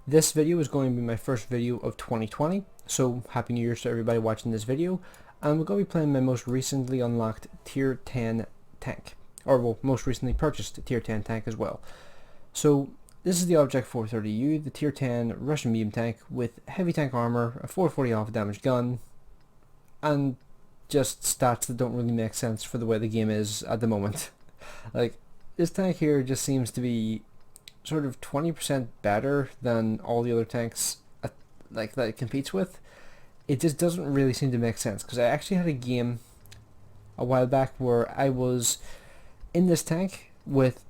This video is going to be my first video of 2020, so Happy New Year to everybody watching this video, and we're going to be playing my most recently unlocked Tier 10 tank, or well, most recently purchased Tier 10 tank as well. So this is the Object 430U, the Tier 10 Russian medium tank with heavy tank armor, a 440 alpha damage gun, and just stats that don't really make sense for the way the game is at the moment. Like, this tank here just seems to be sort of 20% better than all the other tanks that it competes with. It just doesn't really seem to make sense, because I actually had a game a while back where I was in this tank with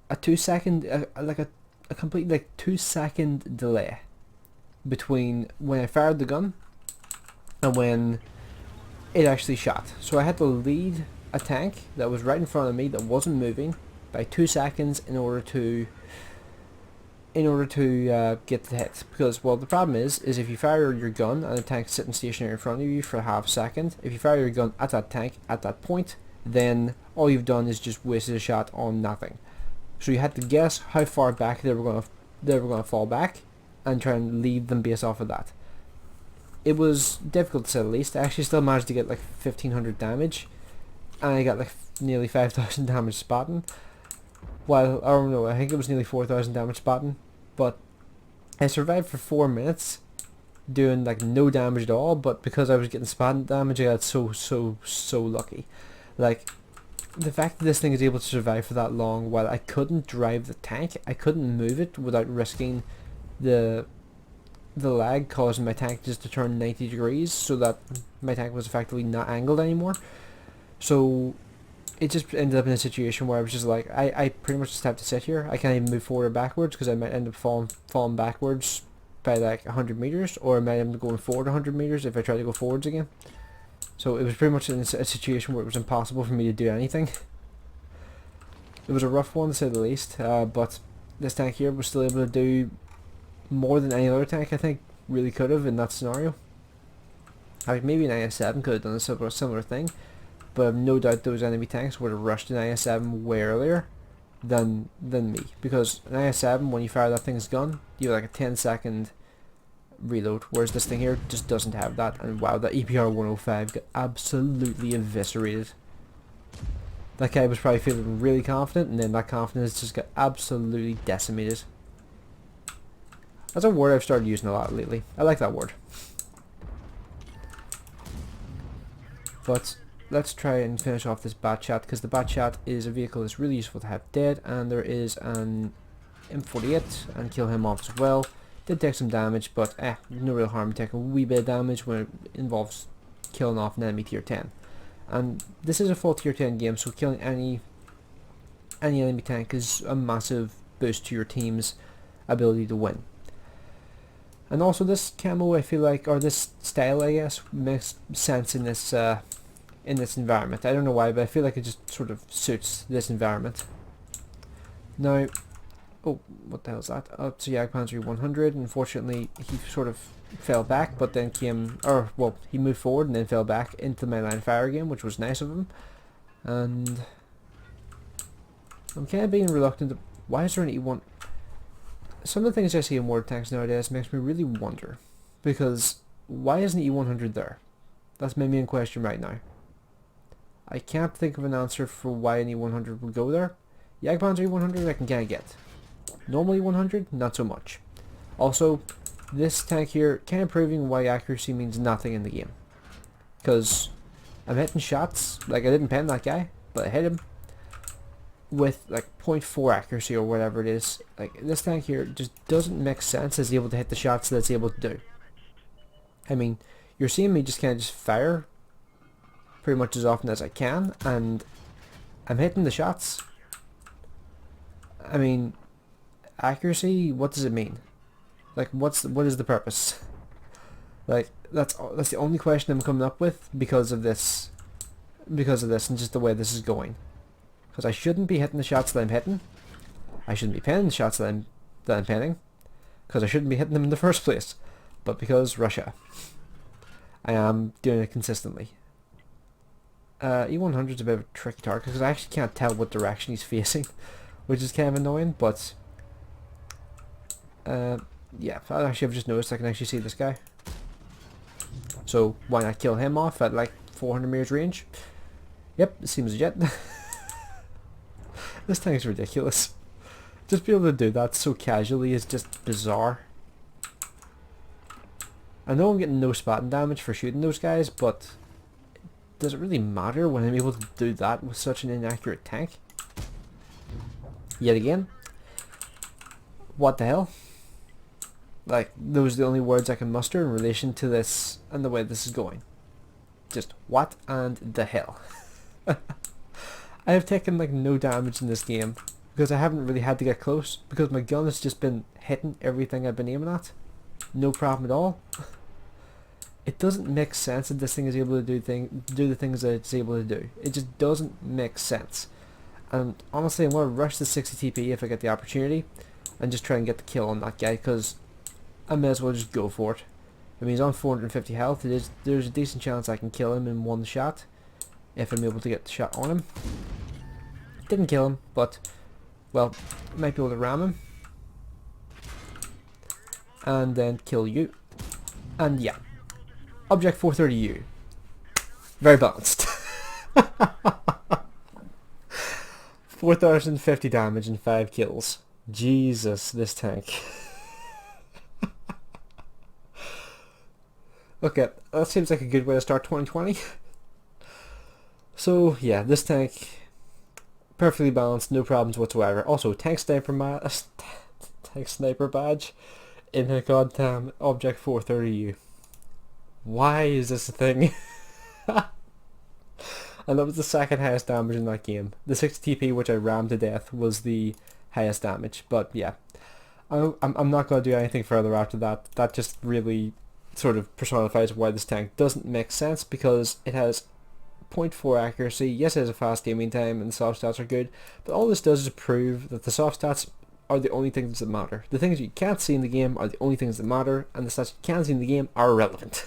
a 2-second a complete 2-second delay between when I fired the gun and when it actually shot. So I had to lead a tank that was right in front of me that wasn't moving by 2 seconds in order to get the hit. Because, well, the problem is if you fire your gun and the tank's sitting stationary in front of you for half a second, if you fire your gun at that tank at that point, then all you've done is just wasted a shot on nothing. So you had to guess how far back they were gonna fall back and try and lead them based off of that. It was difficult to say the least. I actually still managed to get like 1500 damage, and I got like nearly 5000 damage spotting. Well, I don't know, I think it was nearly 4000 damage spotting, but I survived for 4 minutes doing like no damage at all, but because I was getting spotting damage, I got so lucky. Like, the fact that this thing is able to survive for that long while I couldn't drive the tank, I couldn't move it without risking the lag causing my tank just to turn 90 degrees so that my tank was effectively not angled anymore. So it just ended up in a situation where I was just like, I pretty much just have to sit here. I can't even move forward or backwards because I might end up falling backwards by like 100 meters, or I might end up going forward 100 meters if I try to go forwards again. So it was pretty much in a situation where it was impossible for me to do anything. It was a rough one to say the least, but this tank here was still able to do more than any other tank I think really could have in that scenario. Like, maybe an IS-7 could have done a similar thing, but I've no doubt those enemy tanks would have rushed an IS-7 way earlier than me, because an IS-7, when you fire that thing's gun, you have like a 10-second reload, whereas this thing here just doesn't have that. And wow, that EPR 105 got absolutely eviscerated. That guy was probably feeling really confident, and then that confidence just got absolutely decimated. That's a word I've started using a lot lately. I like that word. But let's try and finish off this bat chat, because the bat chat is a vehicle that's really useful to have dead, and there is an M48 and kill him off as well. Did take some damage, but no real harm taking a wee bit of damage when it involves killing off an enemy tier 10. And this is a full tier 10 game, so killing any enemy tank is a massive boost to your team's ability to win. And also this camo, I feel like, or this style, I guess, makes sense in this environment. I don't know why, but I feel like it just sort of suits this environment. Now, oh, what the hell is that? Oh, it's a Jagdpanzer 100. Unfortunately, he sort of fell back, but then he moved forward and then fell back into my line of fire again, which was nice of him. And I'm kind of being reluctant to, why is there an E1? Some of the things I see in war tanks nowadays makes me really wonder, because why isn't E100 there? That's my main question right now. I can't think of an answer for why an E100 would go there. Jagdpanzer E100 I can kind of get. Normal E100, not so much. Also, this tank here kind of proving why accuracy means nothing in the game. Because I'm hitting shots, like I didn't pen that guy, but I hit him with like 0.4 accuracy or whatever it is. Like, this tank here just doesn't make sense as able to hit the shots that it's able to do. I mean, you're seeing me just kind of just fire pretty much as often as I can, and I'm hitting the shots. I mean, accuracy, what does it mean? Like, what is the purpose? Like, that's the only question I'm coming up with because of this and just the way this is going. Because I shouldn't be hitting the shots that I'm hitting. I shouldn't be penning the shots that I'm penning, because I shouldn't be hitting them in the first place. But because Russia, I am doing it consistently. E100 is a bit of a tricky target because I actually can't tell what direction he's facing, which is kind of annoying. But yeah, I've just noticed I can actually see this guy. So why not kill him off at like 400 meters range? Yep, it seems legit. This tank's ridiculous. Just be able to do that so casually is just bizarre. I know I'm getting no spotting damage for shooting those guys, but does it really matter when I'm able to do that with such an inaccurate tank? Yet again, what the hell? Like, those are the only words I can muster in relation to this and the way this is going. Just what and the hell. I have taken like no damage in this game because I haven't really had to get close because my gun has just been hitting everything I've been aiming at. No problem at all. It doesn't make sense that this thing is able to do the things that it's able to do. It just doesn't make sense. And honestly, I'm going to rush the 60 TP if I get the opportunity and just try and get the kill on that guy because I may as well just go for it. I mean, he's on 450 health. There's a decent chance I can kill him in one shot if I'm able to get the shot on him. Didn't kill him, but, well, might be able to ram him. And then kill you. And yeah. Object 430U. Very balanced. 4050 damage and 5 kills. Jesus, this tank. Okay, that seems like a good way to start 2020. So yeah, this tank, perfectly balanced, no problems whatsoever. Also, tank sniper badge in a goddamn Object 430U. Why is this a thing? And that was the second highest damage in that game. The 60 TP, which I rammed to death, was the highest damage. But yeah, I'm not going to do anything further after that. That just really sort of personifies why this tank doesn't make sense, because it has 0.4 accuracy. Yes, it has a fast aiming time and the soft stats are good, but all this does is prove that the soft stats are the only things that matter. The things you can't see in the game are the only things that matter, and the stats you can see in the game are irrelevant.